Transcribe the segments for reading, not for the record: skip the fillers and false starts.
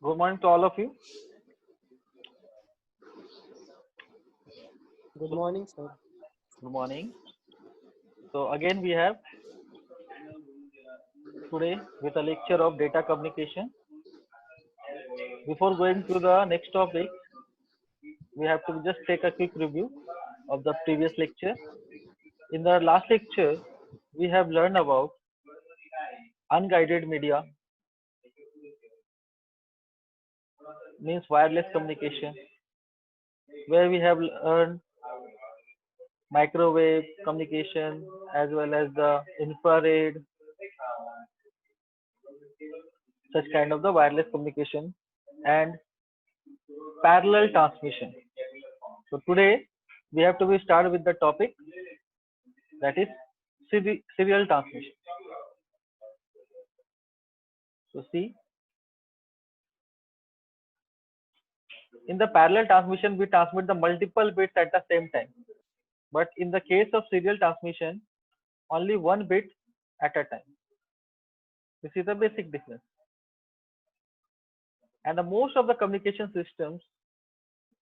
Good morning to all of you. Good So, morning, sir. good morning. So again we have today with a lecture of data communication. Before going to the next topic, we have to just take a quick review of the previous lecture. In the last lecture, we have learned about unguided media, means wireless communication, where we have learned microwave communication as well as the infrared, such kind of the wireless communication, and parallel transmission. So today we have to be start with the topic, that is serial transmission. So see, in the parallel transmission we transmit the multiple bits at the same time, but in the case of serial transmission only one bit at a time. This is the basic difference. And the most of the communication systems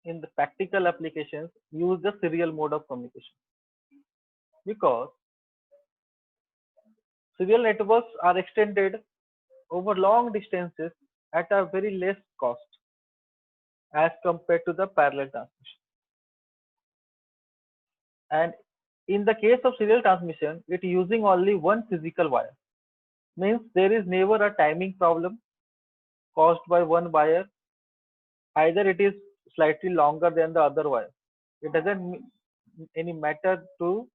in the practical applications use the serial mode of communication, because serial networks are extended over long distances at a very less cost as compared to the parallel transmission. And in the case of serial transmission, it using only one physical wire, means there is never a timing problem caused by one wire. Either it is slightly longer than the other wire, it doesn't any matter to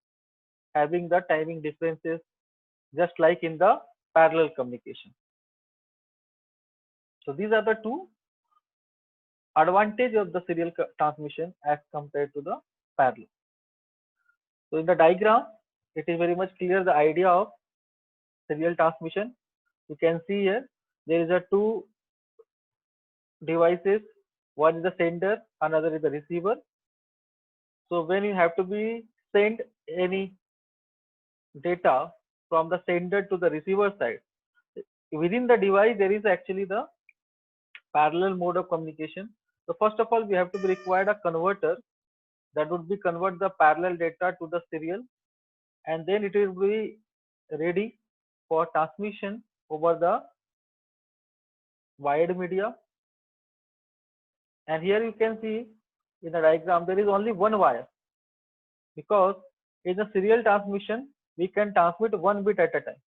having the timing differences, just like in the parallel communication. So these are the two advantage of the serial transmission as compared to the parallel. So in the diagram, it is very much clear the idea of serial transmission. You can see here there is a two devices. One is the sender, another is the receiver. So when you have to be send any data from the sender to the receiver side, within the device there is actually the parallel mode of communication. So first of all, we have to be required a converter that would be convert the parallel data to the serial, and then it will be ready for transmission over the wired media. And here you can see in the diagram there is only one wire, because in the serial transmission we can transmit one bit at a time.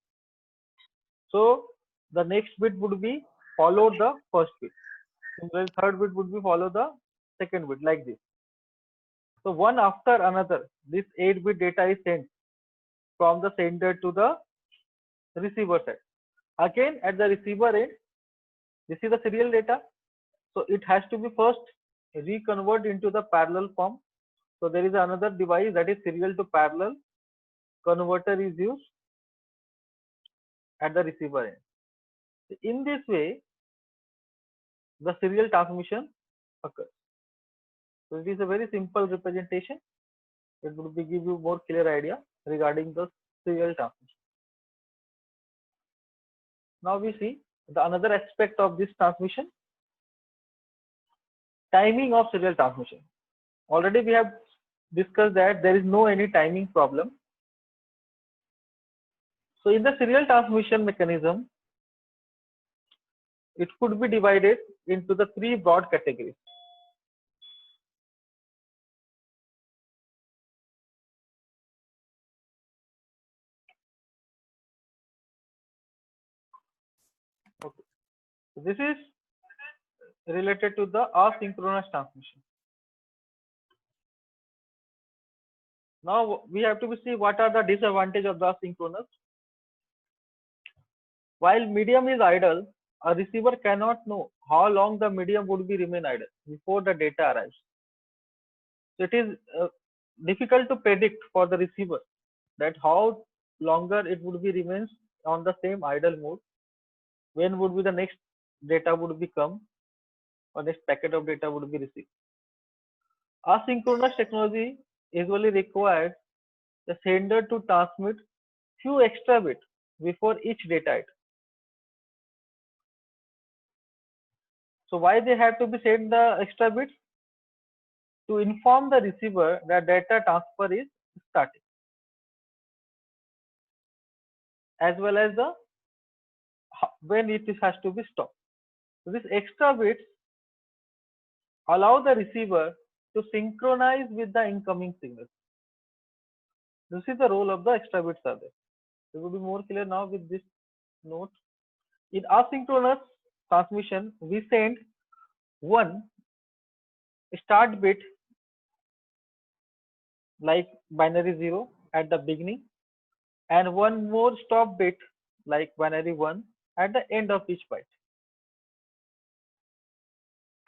So the next bit would be follow the first bit, and third bit would be follow the second bit, like this. So one after another, this 8-bit data is sent from the sender to the receiver side. Again at the receiver end, this is the serial data. So it has to be first reconvert into the parallel form. So there is another device, that is serial to parallel converter is used at the receiver end. In this way, the serial transmission occurs. So it is a very simple representation. It would be give you more clear idea regarding the serial transmission. Now we see the another aspect of this transmission, timing of serial transmission. Already we have discussed that there is no any timing problem. So in the serial transmission mechanism, it could be divided into the three broad categories. Okay. So this is related to the asynchronous transmission. Now we have to see what are the disadvantages of the asynchronous. While medium is idle, a receiver cannot know how long the medium would be remain idle before the data arrives. So it is difficult to predict for the receiver that how longer it would be remains on the same idle mode, when would be the next data would become, or next packet of data would be received. Asynchronous technology usually requires the sender to transmit few extra bits before each data item. So why they have to be sent the extra bits? To inform the receiver that data transfer is starting, as well as the when it has to be stopped. So these extra bits allow the receiver to synchronize with the incoming signal. This is the role of the extra bits are there. It will be more clear now with this note. In asynchronous transmission, we send one start bit like binary 0 at the beginning and one more stop bit like binary 1 at the end of each byte.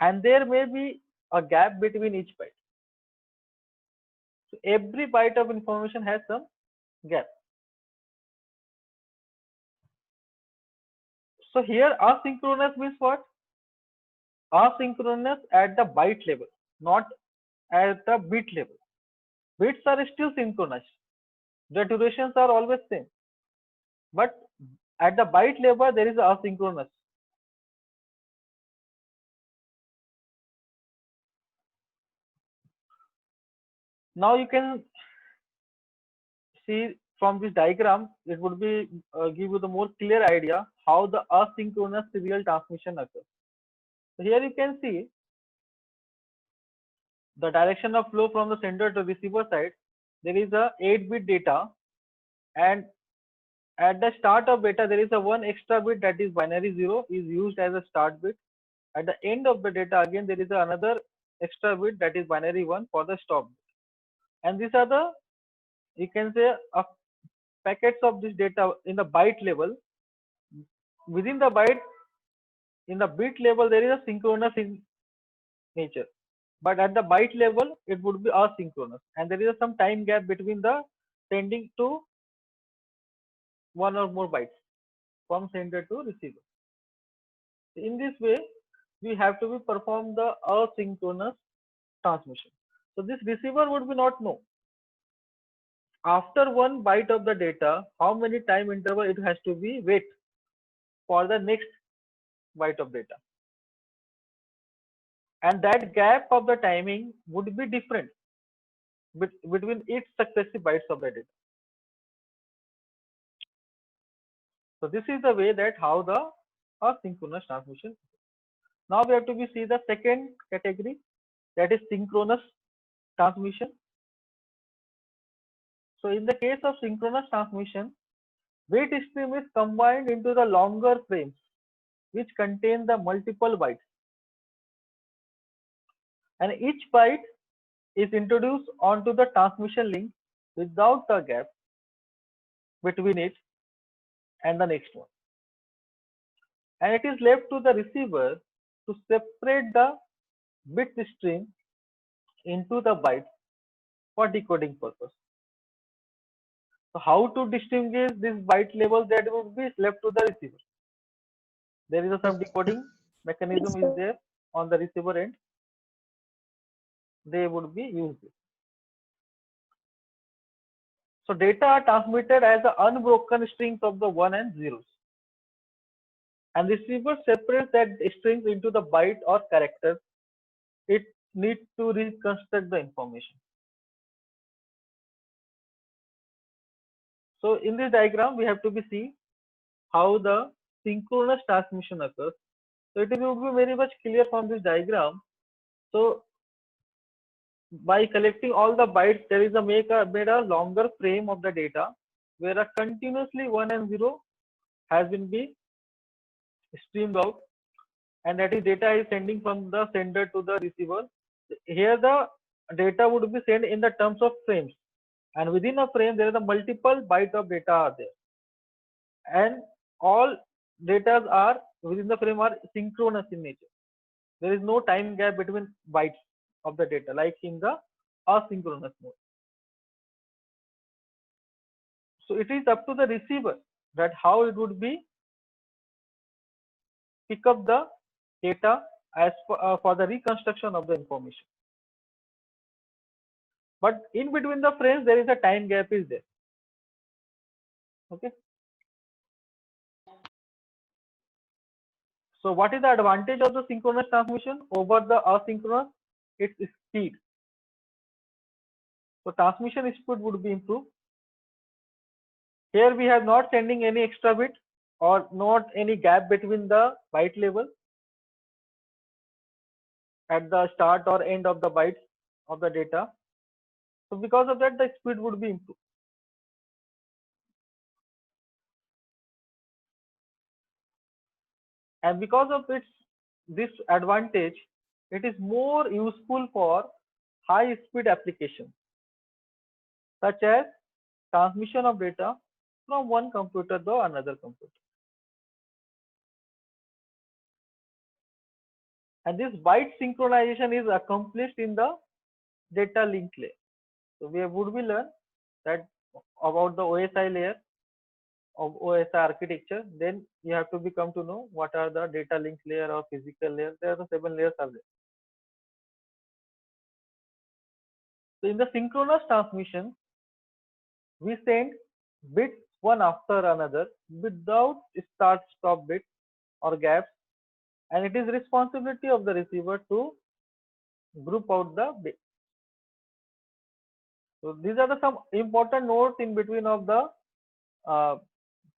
And there may be a gap between each byte. So every byte of information has some gap. So here asynchronous means what? Asynchronous at the byte level, not at the bit level. Bits are still synchronous. The durations are always same. But at the byte level, there is asynchronous. Now you can see from this diagram, it would be give you the more clear idea how the asynchronous serial transmission occurs. So here you can see the direction of flow from the sender to receiver side. There is a 8-bit data, and at the start of data there is a one extra bit that is binary 0 is used as a start bit. At the end of the data again there is another extra bit that is binary 1 for the stop bit. And these are the, you can say, packets of this data in the byte level. Within the byte, in the bit level there is a synchronous in nature, but at the byte level it would be asynchronous, and there is some time gap between the sending to one or more bytes from sender to receiver. In this way we have to be perform the asynchronous transmission. So this receiver would be not know after one byte of the data how many time interval it has to be wait for the next byte of data, and that gap of the timing would be different between each successive bytes of the data. So this is the way that how the asynchronous transmission. Now we have to be see the second category, that is synchronous transmission. So in the case of synchronous transmission, bit stream is combined into the longer frames which contain the multiple bytes, and each byte is introduced onto the transmission link without a gap between it and the next one, and it is left to the receiver to separate the bit stream into the bytes for decoding purpose. So how to distinguish this byte level, that would be left to the receiver. There is some decoding mechanism is there on the receiver end. They would be used. So data are transmitted as the unbroken strings of the 1 and 0s. And receiver separates that strings into the byte or character. It needs to reconstruct the information. So in this diagram, we have to be see how the synchronous transmission occurs. So it will be very much clear from this diagram. So by collecting all the bytes, there is a made a longer frame of the data where a continuously 1 and 0 has been streamed out, and that is data is sending from the sender to the receiver. Here the data would be sent in the terms of frames, and within a frame there is a multiple byte of data are there, and all data are within the frame are synchronous in nature. There is no time gap between bytes of the data like in the asynchronous mode. So it is up to the receiver that how it would be pick up the data as for the reconstruction of the information. But in between the frames there is a time gap is there. Okay. So what is the advantage of the synchronous transmission over the asynchronous? Its speed. So transmission speed would be improved. Here we have not sending any extra bit or not any gap between the byte level at the start or end of the bytes of the data. So because of that, the speed would be improved. And because of this advantage, it is more useful for high speed applications such as transmission of data from one computer to another computer. And this byte synchronization is accomplished in the data link layer. So we would be learn that about the OSI layer of OSI architecture. Then you have to become to know what are the data link layer or physical layer. There are the 7 layers are there. So in the synchronous transmission, we send bits one after another without start stop bits or gaps, and it is responsibility of the receiver to group out the bits. So these are the some important notes in between of the uh,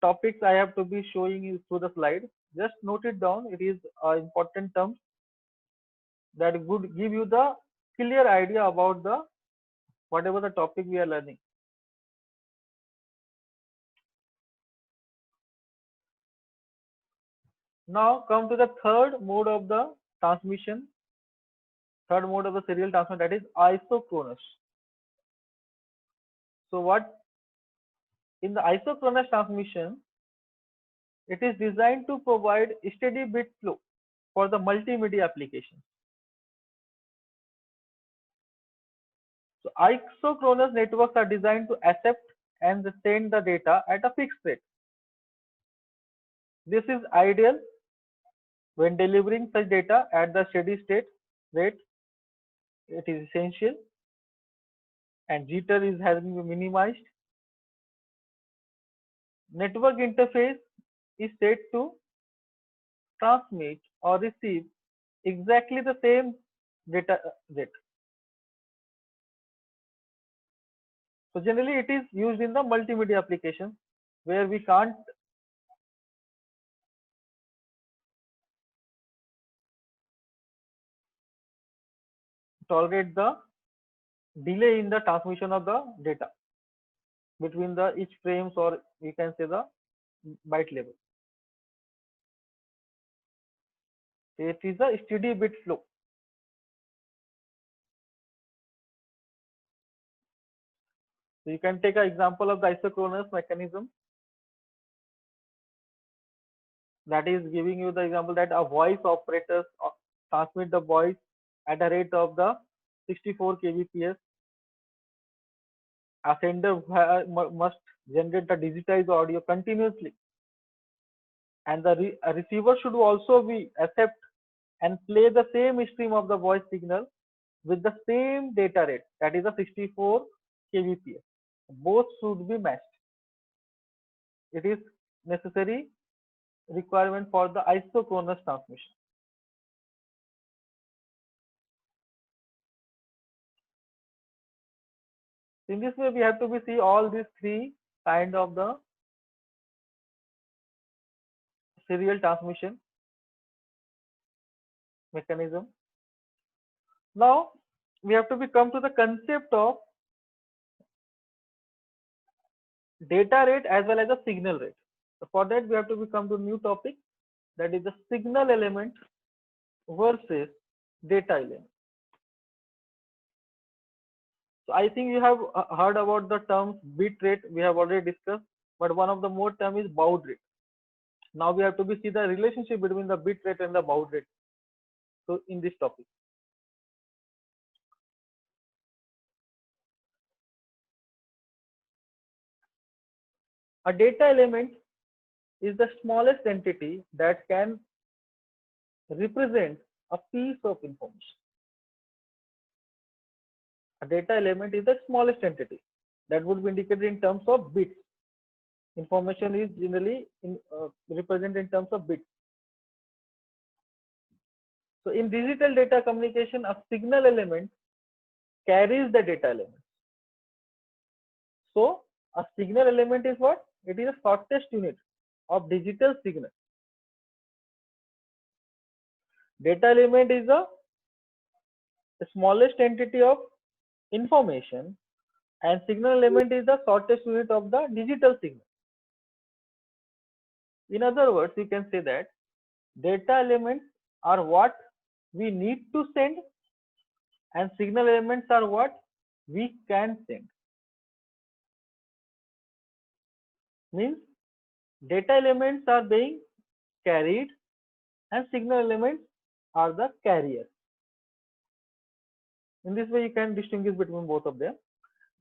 topics I have to be showing you through the slide. Just note it down. It is important terms that would give you the clear idea about the whatever the topic we are learning. Now come to the third mode of the transmission, third mode of the serial transmission, that is isochronous. So what in the isochronous transmission, it is designed to provide steady bit flow for the multimedia application. So isochronous networks are designed to accept and send the data at a fixed rate. This is ideal when delivering such data at the steady state rate. It is essential, and jitter has been minimized. Network interface is set to transmit or receive exactly the same data rate. So generally it is used in the multimedia application where we can't tolerate the delay in the transmission of the data between the each frames, or we can say the byte level. It is a steady bit flow. So you can take an example of the isochronous mechanism, that is giving you the example that a voice operators transmit the voice at a rate of the 64 kbps. A sender must generate the digitized audio continuously, and the a receiver should also be accept and play the same stream of the voice signal with the same data rate, that is a 64 kbps. Both should be matched. It is necessary requirement for the isochronous transmission. In this way, we have to be see all these three kind of the serial transmission mechanism. Now we have to be come to the concept of data rate as well as the signal rate. So for that we have to become to new topic, that is the signal element versus data element. So I think you have heard about the terms bit rate, we have already discussed, but one of the more term is baud rate. Now we have to be see the relationship between the bit rate and the baud rate. So in this topic, a data element is the smallest entity that can represent a piece of information. A data element is the smallest entity that would be indicated in terms of bits. Information is generally represented in terms of bits. So in digital data communication, a signal element carries the data element. So a signal element is what? It is a shortest unit of digital signal. Data element is the smallest entity of information, and signal element is the shortest unit of the digital signal. In other words, you can say that data elements are what we need to send, and signal elements are what we can send. Means data elements are being carried and signal elements are the carriers. In this way, you can distinguish between both of them.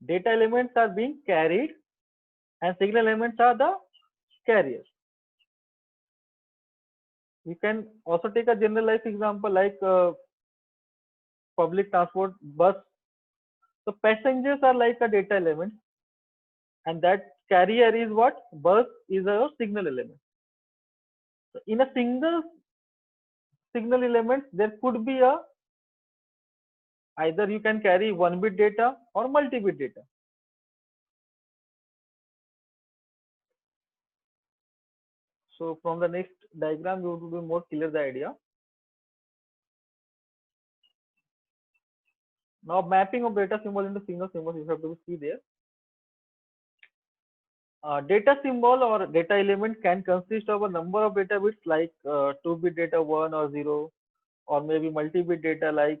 Data elements are being carried and signal elements are the carriers. You can also take a general life example like public transport, bus. So passengers are like a data element, and that carrier is what? Bus is a signal element. So in a single signal element, there could be a either you can carry 1-bit data or multi-bit data. So from the next diagram, you will be more clear the idea. Now mapping of data symbol into signal symbols, you have to see there. Data symbol or data element can consist of a number of data bits like 2-bit data 1 or 0, or maybe multi-bit data like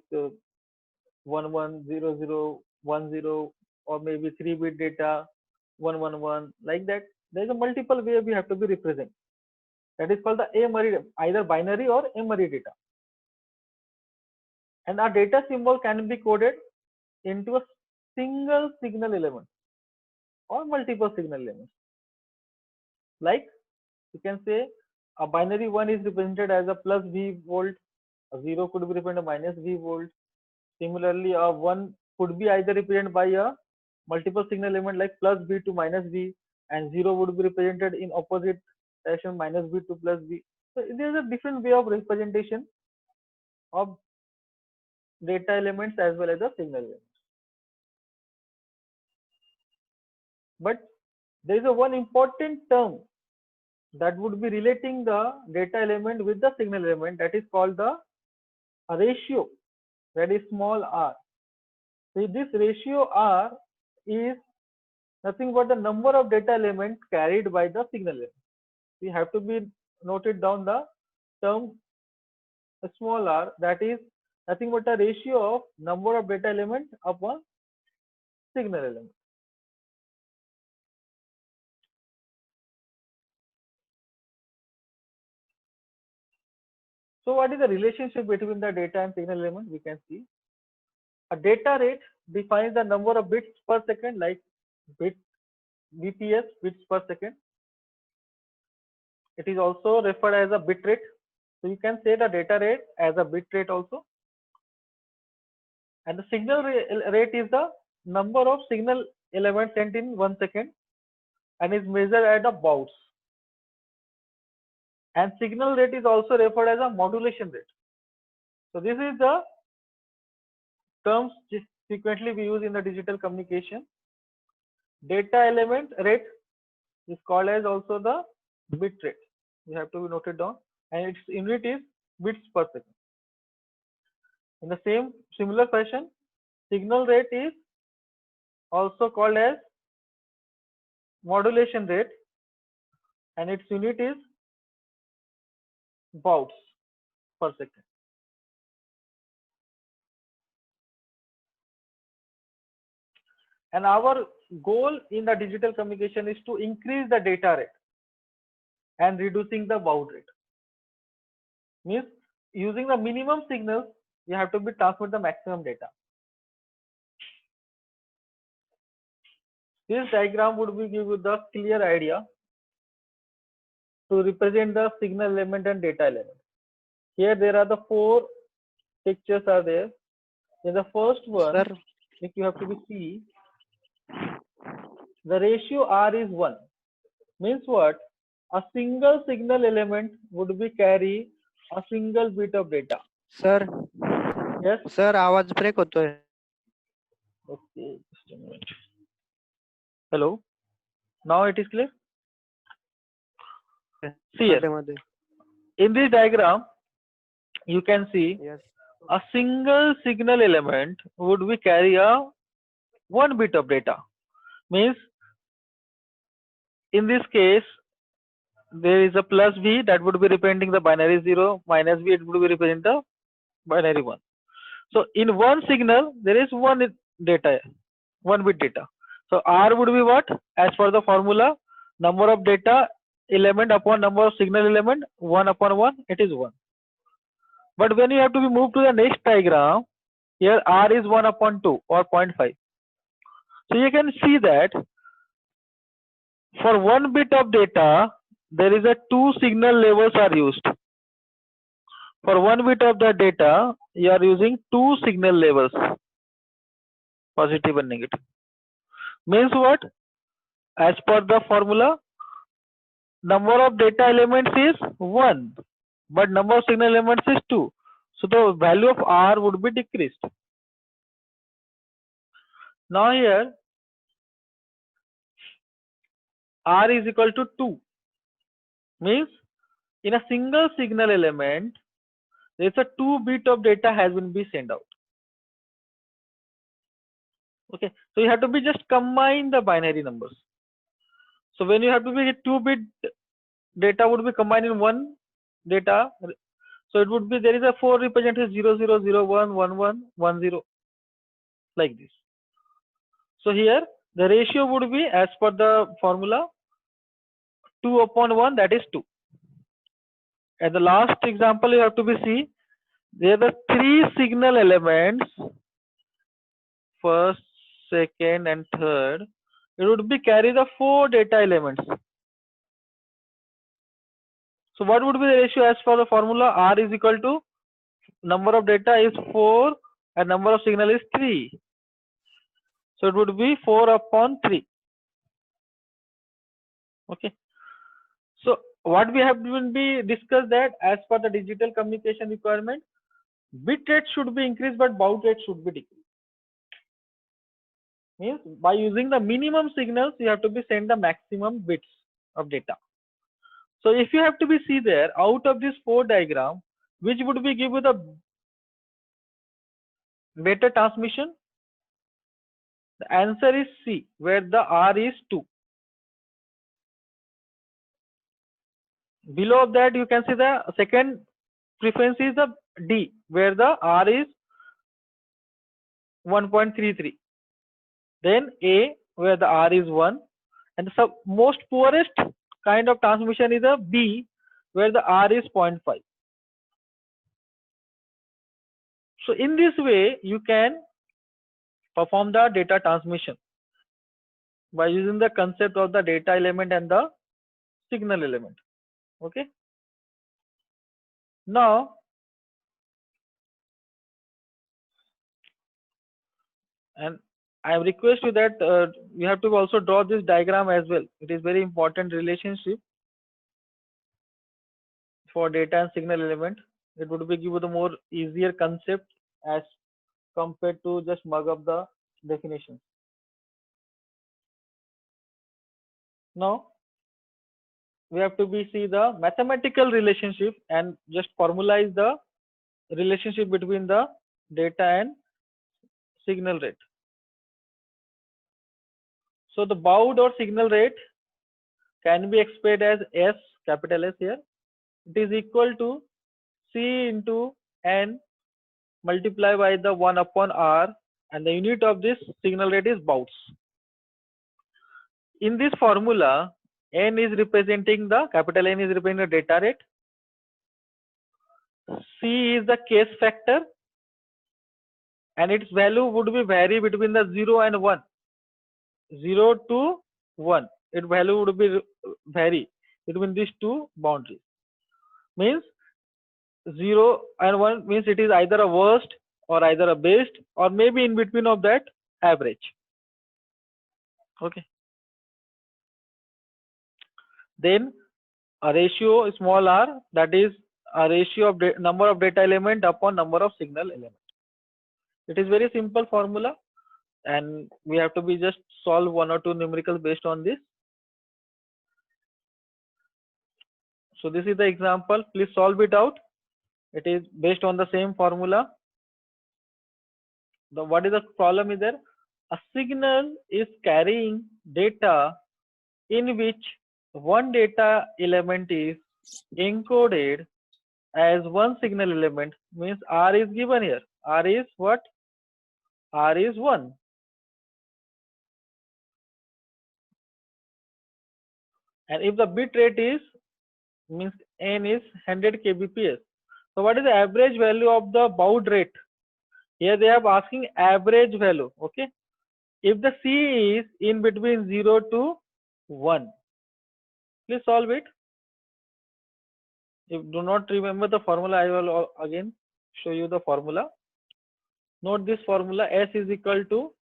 110010, or maybe 3-bit data 111, like that. There is a multiple way we have to be represent. That is called the A-Murray, either binary or A-Murray data. And our data symbol can be coded into a single signal element or multiple signal elements. Like you can say a binary 1 is represented as a plus V volt, a 0 could be represented minus V volt. Similarly, a 1 could be either represented by a multiple signal element like plus V to minus V, and 0 would be represented in opposite direction, minus V to plus V. So there is a different way of representation of data elements as well as the signal elements. But there is a one important term that would be relating the data element with the signal element, that is called the ratio, that is small r. So this ratio r is nothing but the number of data elements carried by the signal element. We have to be noted down the term small r, that is nothing but a ratio of number of data elements upon signal element. So what is the relationship between the data and signal element? We can see a data rate defines the number of bits per second, like BPS, bits per second. It is also referred as a bit rate. So you can say the data rate as a bit rate also. And the signal rate is the number of signal elements sent in 1 second and is measured at the bouts. And signal rate is also referred as a modulation rate. So this is the terms frequently we use in the digital communication. Data element rate is called as also the bit rate. You have to note it down, and its unit is bits per second. In the similar fashion, signal rate is also called as modulation rate, and its unit is bouts per second. And our goal in the digital communication is to increase the data rate and reducing the baud rate. Means using the minimum signals, you have to be transmit the maximum data. This diagram would be give you the clear idea to represent the signal element and data element. Here there are the 4 pictures are there. In the first one, Sir, if you have to be see, the ratio R is 1. Means what? A single signal element would be carry a single bit of data. Sir Yes. Sir आवाज break होतोय. Okay. Just a minute. Hello. Now it is clear. See here. मध्ये मध्ये. In this diagram, you can see Yes. a single signal element would be carry a 1 bit of data. Means in this case there is a plus b that would be representing the binary 0, minus b it would be representing the binary 1. So in one signal there is one data, 1 bit data. So R would be what? As per the formula, number of data element upon number of signal element, 1 upon 1, it is 1. But when you have to be moved to the next diagram, here R is 1 upon 2 or 0.5. So you can see that for 1 bit of data, there is a 2 signal levels are used. For 1 bit of the data, you are using 2 signal levels, positive and negative. Means what? As per the formula, number of data elements is 1, but number of signal elements is 2. So the value of R would be decreased. Now here, R is equal to 2. Means in a single signal element, there is a 2 bit of data has been sent out. Okay, so you have to be just combine the binary numbers. So when you have to be 2 bit data would be combined in one data, so it would be there is a 4 represented 0 0 0 1 1 1 1 0 like this. So here the ratio would be as per the formula 2 upon 1, that is 2. And the last example you have to be see, there are 3 signal elements, first, second and third. It would be carry the 4 data elements. So what would be the ratio as per the formula? R is equal to number of data is 4 and number of signal is 3. So it would be 4 upon 3. Okay. So what we have been discussed that as per the digital communication requirement, bit rate should be increased but baud rate should be decreased. Means by using the minimum signals, you have to be send the maximum bits of data. So if you have to be see there, out of this 4 diagram, which would be give you the better transmission? The answer is C, where the R is 2. Below that you can see the second preference is the D, where the R is 1.33. Then A, where the R is 1, and the most poorest kind of transmission is a B, where the R is 0.5. So in this way you can perform the data transmission by using the concept of the data element and the signal element. Okay. Now and I request you that you have to also draw this diagram as well. It is very important relationship for data and signal element. It would be give you the more easier concept as compared to just mug up the definitions. Now we have to be see the mathematical relationship and just formalize the relationship between the data and signal rate. So the baud or signal rate can be expressed as S, capital S here. It is equal to C into N multiplied by the 1 upon R, and the unit of this signal rate is bauds. In this formula, N is representing the capital N is representing the data rate. C is the case factor, and its value would be vary between the 0 and 1. 0 to 1, its value would be vary between these two boundaries. Means 0 and 1 means it is either a worst or either a best or maybe in between of that average. Okay. Then a ratio small r, that is a ratio of number of data element upon number of signal element. It is very simple formula, and we have to be just solve one or two numericals based on this. So this is the example. Please solve it out. It is based on the same formula. What is the problem is there? A signal is carrying data in which one data element is encoded as one signal element, means R is given here. R is what? R is 1. And if the bit rate is, means N is 100 kbps. So what is the average value of the baud rate? Here they are asking average value. Okay. If the C is in between 0 to 1, please solve it. If do not remember the formula, I will again show you the formula. Note this formula: S is equal to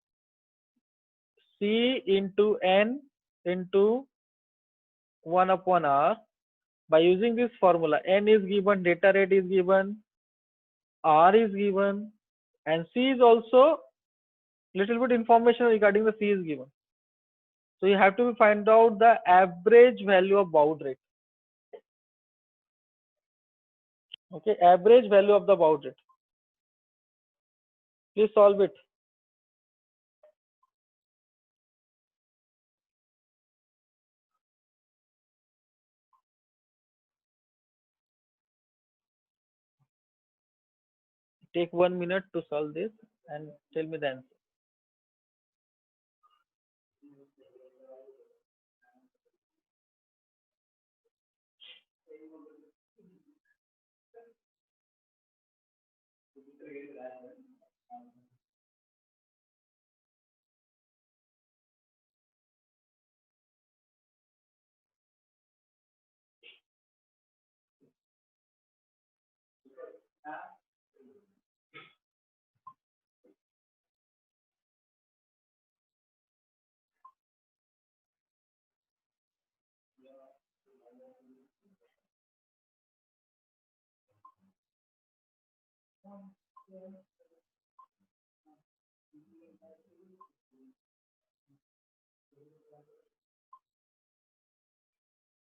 C into N into 1 upon R. By using this formula, N is given, data rate is given, R is given, and C is also little bit information regarding the C is given. So you have to find out the average value of baud rate. Okay, average value of the baud rate. Please solve it. Take 1 minute to solve this and tell me the answer.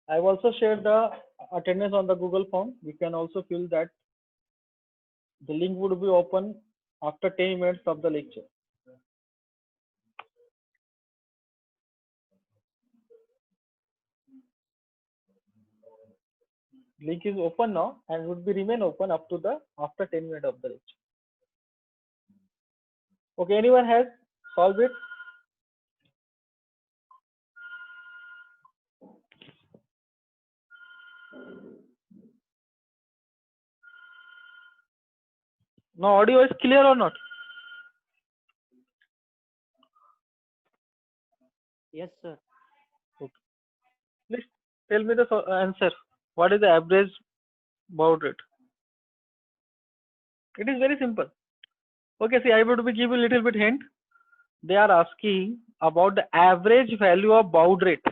I've also shared the attendance on the Google form. You can also fill that. The link would be open after 10 minutes of the lecture. Link is open now and would be remain open up to the after 10 minutes of the lecture. Okay, anyone has solved it? No, audio is clear or not? Yes, sir. Okay. Please tell me the answer. What is the average baud rate? It is very simple. Okay, see, I would give you a little bit hint. They are asking about the average value of baud rate,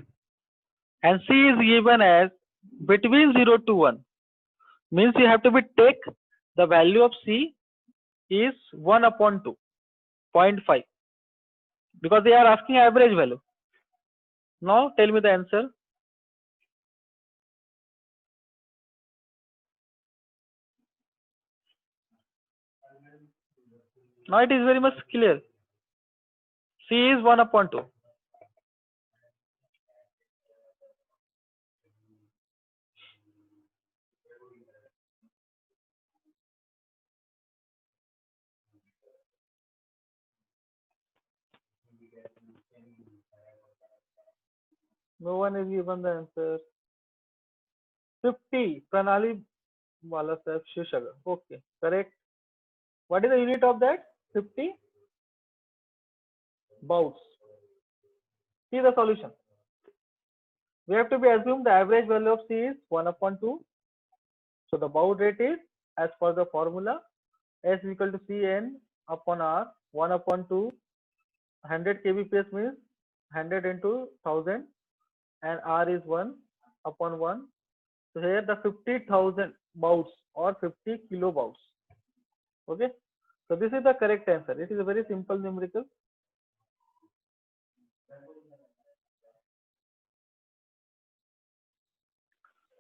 and C is given as between 0 to 1. Means you have to be take the value of C is 1 upon 2, 0.5, because they are asking average value. Now tell me the answer. Now it is very much clear. C is 1 upon 2. No one is given the answer. 50. Pranali Bala Sahib Shishagar. Okay, correct. What is the unit of that? 50 bouts. See the solution. We have to be assumed the average value of C is 1 upon 2. So the baud rate is, as per the formula, S is equal to Cn upon R, 1 upon 2. 100 kbps means 100 into 1000, and R is 1 upon 1. So here the 50,000, baud or 50 kilobaud. Okay, so this is the correct answer. It is a very simple numerical.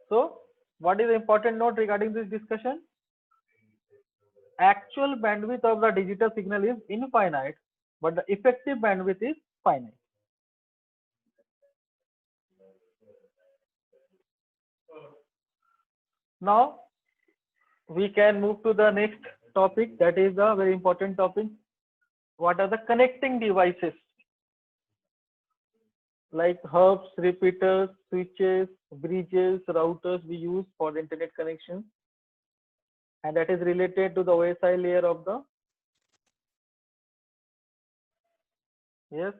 So what is the important note regarding this discussion? Actual bandwidth of the digital signal is infinite, but the effective bandwidth is finite. Now we can move to the next topic, that is the very important topic. What are the connecting devices? Like hubs, repeaters, switches, bridges, routers we use for internet connection, and that is related to the OSI layer of the, yes,